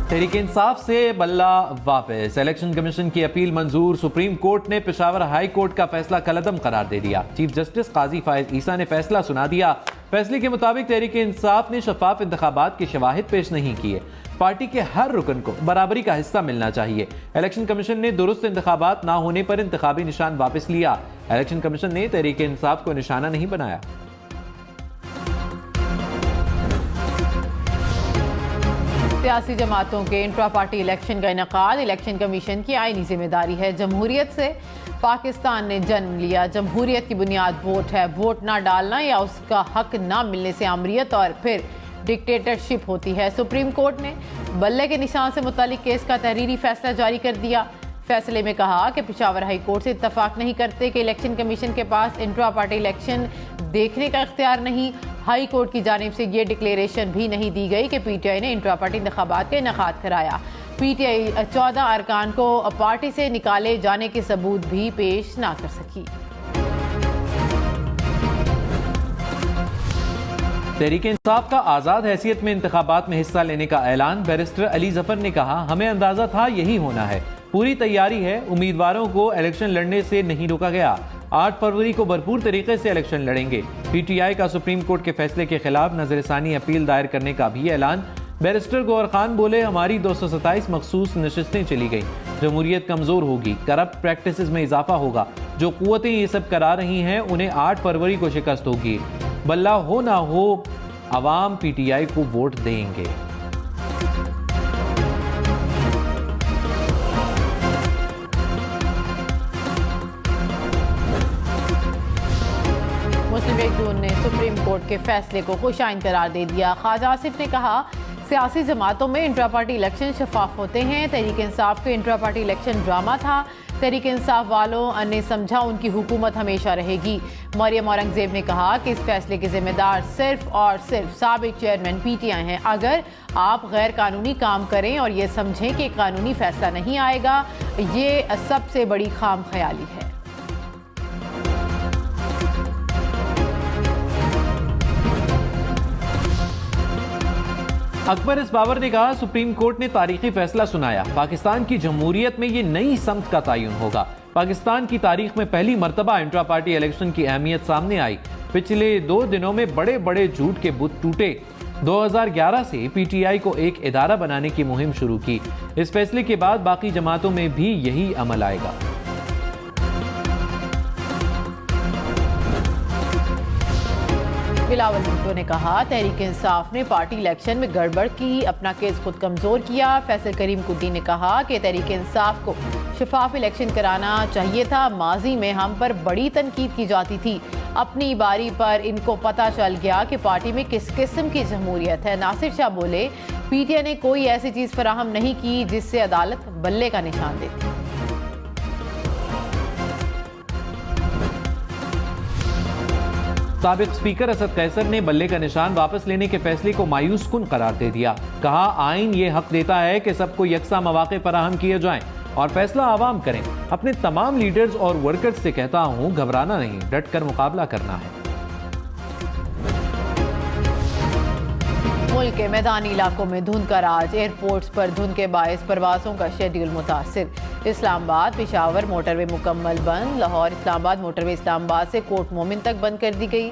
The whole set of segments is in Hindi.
तहरीक इंसाफ से बल्ला वापस। इलेक्शन कमीशन की अपील मंजूर। सुप्रीम कोर्ट ने पेशावर हाई कोर्ट का फैसला कलअदम करार दे दिया। चीफ जस्टिस काजी फायज ईसा ने फैसला सुना दिया। फैसले के मुताबिक तहरीक इंसाफ ने शफाफ इंतखाबात के शवाहिद पेश नहीं किए। पार्टी के हर रुकन को बराबरी का हिस्सा मिलना चाहिए। इलेक्शन कमीशन ने दुरुस्त इंतखाबात ना होने पर इंतखाबी निशान वापस लिया। इलेक्शन कमीशन ने तहरीक इंसाफ को निशाना नहीं बनाया। सियासी जमातों के इंट्रा पार्टी इलेक्शन का इनेकाद इलेक्शन कमीशन की आईनी जिम्मेदारी है। जमहूरियत से पाकिस्तान ने जन्म लिया। जमहूरियत की बुनियाद वोट है। वोट ना डालना या उसका हक ना मिलने से आमरीत और फिर डिक्टेटरशिप होती है। सुप्रीम कोर्ट ने बल्ले के निशान से मुतालिक केस का तहरीरी फैसला जारी कर दिया। फैसले में कहा कि पेशावर हाई कोर्ट से इत्तफाक नहीं करते कि इलेक्शन कमीशन के पास इंट्रा पार्टी इलेक्शन देखने का इख्तियार नहीं। हाई कोर्ट की जानिब से ये डिक्लेरेशन भी नहीं दी गई कि पीटीआई ने इंट्रा पार्टी इंतखाबात का इनेकाद कराया। पीटीआई 14 अरकान को पार्टी से निकाले जाने के सबूत भी पेश ना कर सकी। तहरीक इंसाफ का आज़ाद हैसियत में इंतखाबात में हिस्सा लेने का ऐलान। बैरिस्टर अली जफर ने कहा, हमें अंदाजा था यही होना है। पूरी तैयारी है। उम्मीदवारों को इलेक्शन लड़ने से नहीं रोका गया। 8 फरवरी को भरपूर तरीके से इलेक्शन लड़ेंगे। पीटीआई का सुप्रीम कोर्ट के फैसले के खिलाफ नजरसानी अपील दायर करने का भी ऐलान। बैरिस्टर गौहर खान बोले, हमारी 227 मखसूस नशिस्तें चली गई। जमहूरियत कमजोर होगी। करप्ट प्रैक्टिसेस में इजाफा होगा। जो कुव्वतें ये सब करा रही हैं उन्हें 8 फरवरी को शिकस्त होगी। बल्ला हो ना हो, अवाम पीटीआई को वोट देंगे। मुस्लिम लीग नून ने सुप्रीम कोर्ट के फैसले को खुशाइन करार दे दिया। ख्वाजा आसिफ ने कहा, सियासी जमातों में इंट्रा पार्टी इलेक्शन शफाफ होते हैं। तहरीक इंसाफ के इंट्रा पार्टी इलेक्शन ड्रामा था। तहरीक इंसाफ वालों ने समझा उनकी हुकूमत हमेशा रहेगी। मरियम औरंगजेब ने कहा कि इस फैसले के जिम्मेदार सिर्फ और सिर्फ साबिक चेयरमैन पीटीआई हैं। अगर आप गैर कानूनी काम करें और ये समझें कि कानूनी फैसला नहीं आएगा, ये सबसे बड़ी खाम ख्याली है। अकबर इस बावर ने कहा, सुप्रीम कोर्ट ने तारीखी फैसला सुनाया। पाकिस्तान की जमहूरियत में ये नई समत का तयन होगा। पाकिस्तान की तारीख में पहली मरतबा इंट्रा पार्टी इलेक्शन की अहमियत सामने आई। पिछले 2 दिनों में बड़े बड़े झूठ के बुत टूटे। 2011 से पीटीआई को एक इदारा बनाने की मुहिम शुरू की। इस फैसले के बाद बाकी जमातों में भी यही अमल आएगा। बिलावल भुट्टो ने कहा, तहरीक इंसाफ ने पार्टी इलेक्शन में गड़बड़ की, अपना केस खुद कमजोर किया। फैसल करीम कुद्दी ने कहा कि तहरीक इंसाफ को शफाफ इलेक्शन कराना चाहिए था। माजी में हम पर बड़ी तनकीद की जाती थी। अपनी बारी पर इनको पता चल गया कि पार्टी में किस किस्म की जमहूरियत है। नासिर शाह बोले, पीटीआई ने कोई ऐसी चीज फराहम नहीं की जिससे अदालत बल्ले का निशान देती। साबिक स्पीकर असद कैसर ने बल्ले का निशान वापस लेने के फैसले को मायूस कुन करार दे दिया। कहा, आइन ये हक देता है कि सबको यकसा मौके फराहम किए जाएं और फैसला आवाम करें। अपने तमाम लीडर्स और वर्कर्स से कहता हूं, घबराना नहीं, डट कर मुकाबला करना है। मुल्क के मैदानी इलाकों में धुंध का राज। एयरपोर्ट्स पर धुंध के बायस परवाजों का शेड्यूल मुतासिर। इस्लामाबाद पेशावर मोटरवे मुकम्मल बंद। लाहौर इस्लामाबाद मोटरवे इस्लामाबाद से कोट मोमिन तक बंद कर दी गई।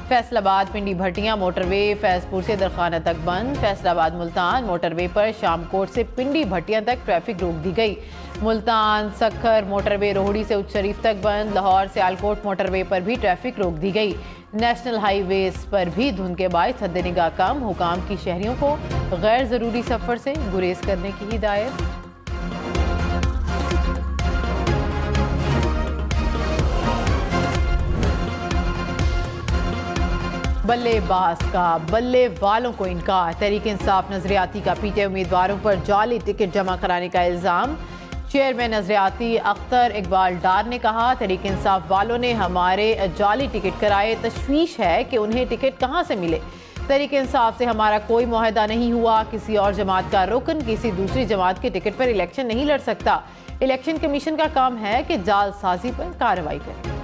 फैसलाबाद पिंडी भट्टियां मोटरवे फैजपुर से दरखाना तक बंद। फैसलाबाद मुल्तान मोटरवे पर शामकोट से पिंडी भट्टियां तक ट्रैफिक रोक दी गई। मुल्तान सखर मोटरवे रोहड़ी से उच्च शरीफ तक बंद। लाहौर से आलकोट मोटरवे पर भी ट्रैफिक रोक दी गई। नेशनल हाईवेज पर भी धुंध के बायस हद निगाह कम। हुकाम की शहरियों को गैर जरूरी सफर से गुरेज करने की हिदायत। बल्लेबाज का बल्ले वालों को इनकार। तहरीक इंसाफ नजरियाती का पीटीआई उम्मीदवारों पर जाली टिकट जमा कराने का इल्जाम। चेयरमैन नजरियाती अख्तर इकबाल डार ने कहा, तहरीक इंसाफ वालों ने हमारे जाली टिकट कराए। तशवीश है कि उन्हें टिकट कहां से मिले। तहरीक इंसाफ से हमारा कोई मुआहदा नहीं हुआ। किसी और जमात का रुकन किसी दूसरी जमात के टिकट पर इलेक्शन नहीं लड़ सकता। इलेक्शन कमीशन का काम है कि जालसाजी पर कार्रवाई करे।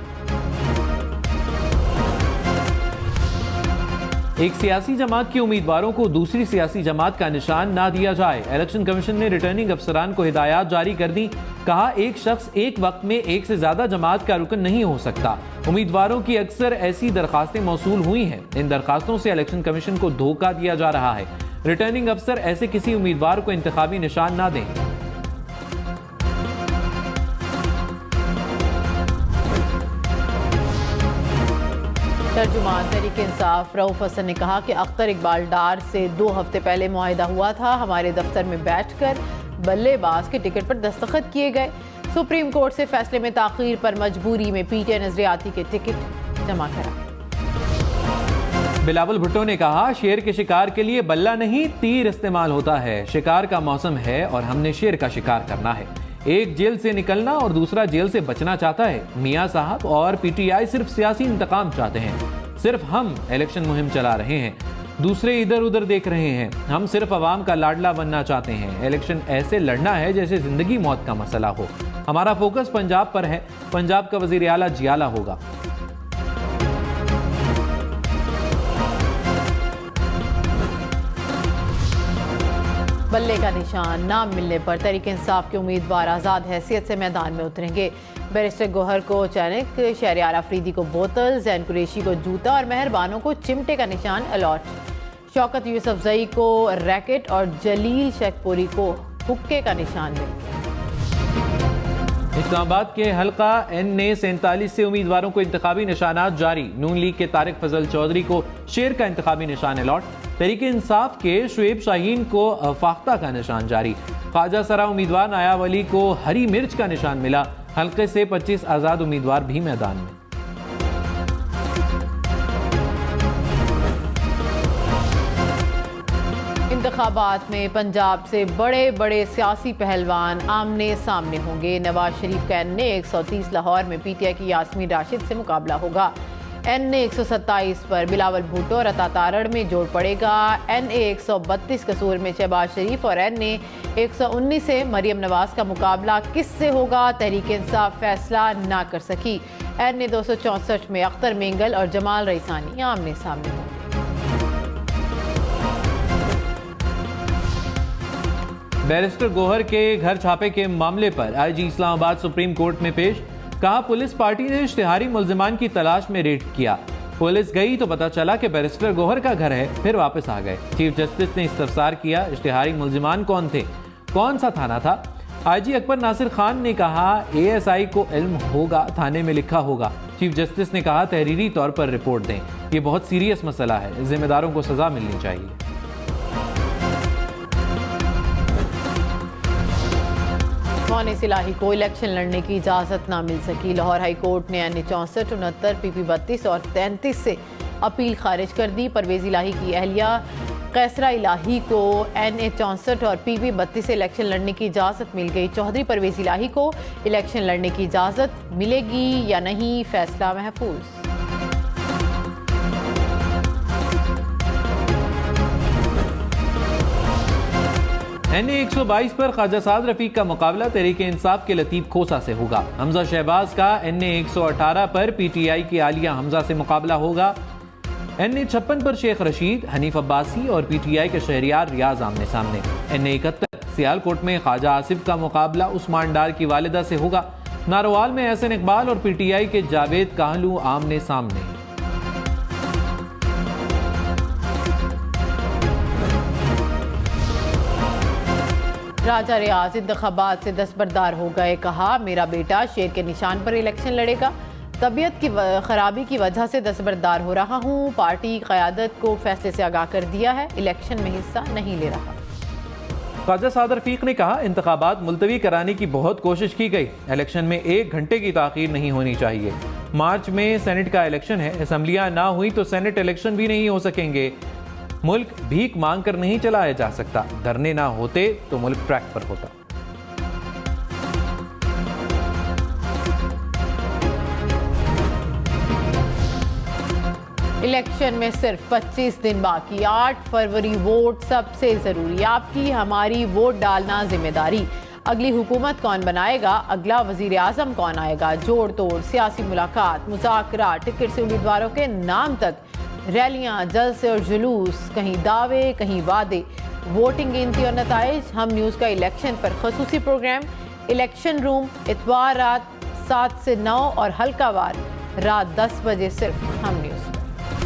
एक सियासी जमात के उम्मीदवारों को दूसरी सियासी जमात का निशान ना दिया जाए। इलेक्शन कमीशन ने रिटर्निंग अफसरान को हिदायत जारी कर दी। कहा, एक शख्स एक वक्त में एक से ज्यादा जमात का रुकन नहीं हो सकता। उम्मीदवारों की अक्सर ऐसी दरखास्तें मौसूल हुई हैं। इन दरखास्तों से इलेक्शन कमीशन को धोखा दिया जा रहा है। रिटर्निंग अफसर ऐसे किसी उम्मीदवार को इंतखाबी निशान ना दें। तर्जुमान तहरीक इंसाफ रऊफ हसन ने कहा कि अख्तर इकबाल डार से 2 हफ्ते पहले मुआहिदा हुआ था। हमारे दफ्तर में बैठकर बल्लेबाज के टिकट पर दस्तखत किए गए। सुप्रीम कोर्ट से फैसले में ताखीर पर मजबूरी में पीटीआई नजरियाती के टिकट जमा कराए। बिलावल भुट्टो ने कहा, शेर के शिकार के लिए बल्ला नहीं तीर इस्तेमाल होता है। शिकार का मौसम है और हमने शेर का शिकार करना है। एक जेल से निकलना और दूसरा जेल से बचना चाहता है। मियां साहब और पीटीआई सिर्फ सियासी इंतकाम चाहते हैं। सिर्फ हम इलेक्शन मुहिम चला रहे हैं, दूसरे इधर उधर देख रहे हैं। हम सिर्फ अवाम का लाडला बनना चाहते हैं। इलेक्शन ऐसे लड़ना है जैसे जिंदगी मौत का मसला हो। हमारा फोकस पंजाब पर है। पंजाब का वजीर आला जियाला होगा। बल्ले का निशान ना मिलने पर तहरीक इंसाफ के उम्मीदवार आज़ाद हैसियत से मैदान में उतरेंगे। बैरिस्टर गौहर को चैनिक, शहरियार अफरीदी को बोतल, जैन कुरैशी को जूता और मेहरबानों को चिमटे का निशान अलॉट। शौकत यूसुफजई को रैकेट और जलील शेखपुरी को हुक्के का निशान मिला। इस्लामाबाद के हल्का NA-47 से उम्मीदवारों को इंतखाबी निशानात जारी। नून लीग के तारिक फजल चौधरी को शेर का इंतखाबी निशान अलॉट। तहरीक इंसाफ के शुएब शाहीन को फाख्ता का निशान जारी। ख्वाजा सरा उम्मीदवार नायाब अली को हरी मिर्च का निशान मिला। हल्के से 25 आज़ाद उम्मीदवार भी मैदान में। इंतखाबात में पंजाब से बड़े बड़े सियासी पहलवान आमने सामने होंगे। नवाज शरीफ का NA-130 लाहौर में पीटीआई की यास्मीन राशिद से मुकाबला होगा। NA-127 पर बिलावल भुट्टो और अता तारड़ में जोड़ पड़ेगा। NA-132 कसूर में शहबाज शरीफ और NA-119 से मरियम नवाज का मुकाबला किससे होगा, तहरीक इंसाफ फैसला ना कर सकी। NA-264 में अख्तर मेंगल और जमाल रईसानी आमने सामने होंगे। बैरिस्टर गौहर के घर छापे के मामले पर IG इस्लामाबाद सुप्रीम कोर्ट में पेश। कहा, पुलिस पार्टी ने इश्तिहारी मुल्जिमान की तलाश में रेड किया। पुलिस गई तो पता चला कि बैरिस्टर गौहर का घर है, फिर वापस आ गए। चीफ जस्टिस ने इस्तफसार किया, इश्तिहारी मुल्जिमान कौन थे, कौन सा थाना था। IG अकबर नासिर खान ने कहा, ASI को इल्म होगा, थाने में लिखा होगा। चीफ जस्टिस ने कहा, तहरीरी तौर पर रिपोर्ट दें, ये बहुत सीरियस मसला है, जिम्मेदारों को सजा मिलनी चाहिए। मौनिस इलाही को इलेक्शन लड़ने की इजाज़त ना मिल सकी। लाहौर हाई कोर्ट ने NA-64, 69, PP-32 और 33 से अपील खारिज कर दी। परवेज़ इलाही की अहलिया कैसरा इलाही को NA-64 और PP-32 से इलेक्शन लड़ने की इजाज़त मिल गई। चौधरी परवेज़ इलाही को इलेक्शन लड़ने की इजाज़त मिलेगी या नहीं, फैसला महफूज। NA-122 पर ख्वाजा साद रफीक का मुकाबला तहरीक इंसाफ के लतीफ खोसा से होगा। हमजा शहबाज का NA-118 पर PTI की आलिया हमजा से मुकाबला होगा। NA-56 पर शेख रशीद, हनीफ अब्बासी और PTI के शहरियार रियाज आमने सामने। NA-71 सियालकोट में ख्वाजा आसिफ का मुकाबला उस्मान डार की वालिदा से होगा। नारोवाल में एहसन इकबाल और PTI के जावेद काहलू आमने सामने। राजा रियाज इंतखाबात से दस्तबरदार हो गए। कहा, मेरा बेटा शेर के निशान पर इलेक्शन लड़ेगा। तबीयत की खराबी की वजह से दस्तबरदार हो रहा हूँ। पार्टी क़यादत को फैसले से आगाह कर दिया है, इलेक्शन में हिस्सा नहीं ले रहा। ख्वाजा साद रफीक ने कहा, इंतखाबात मुलतवी कराने की बहुत कोशिश की गई। इलेक्शन में 1 घंटे की ताख़ीर नहीं होनी चाहिए। मार्च में सेनेट का इलेक्शन है, असम्बलियाँ ना हुई तो सेनेट इलेक्शन भी नहीं हो सकेंगे। मुल्क भीख मांग कर नहीं चलाया जा सकता। धरने ना होते तो मुल्क ट्रैक पर होता। इलेक्शन में सिर्फ 25 दिन बाकी। 8 फरवरी वोट सबसे जरूरी। आपकी हमारी वोट डालना जिम्मेदारी। अगली हुकूमत कौन बनाएगा, अगला वजीर आजम कौन आएगा, जोड़ तोड़ सियासी मुलाकात, मुज़ाकरा, टिकट से उम्मीदवारों के नाम तक रैलियां, जलसे और जुलूस, कहीं दावे कहीं वादे, वोटिंग गिनती और नताइज। हम न्यूज़ का इलेक्शन पर खसूसी प्रोग्राम इलेक्शन रूम इतवार रात 7 से 9 और हल्कावार रात 10 बजे सिर्फ हम न्यूज़।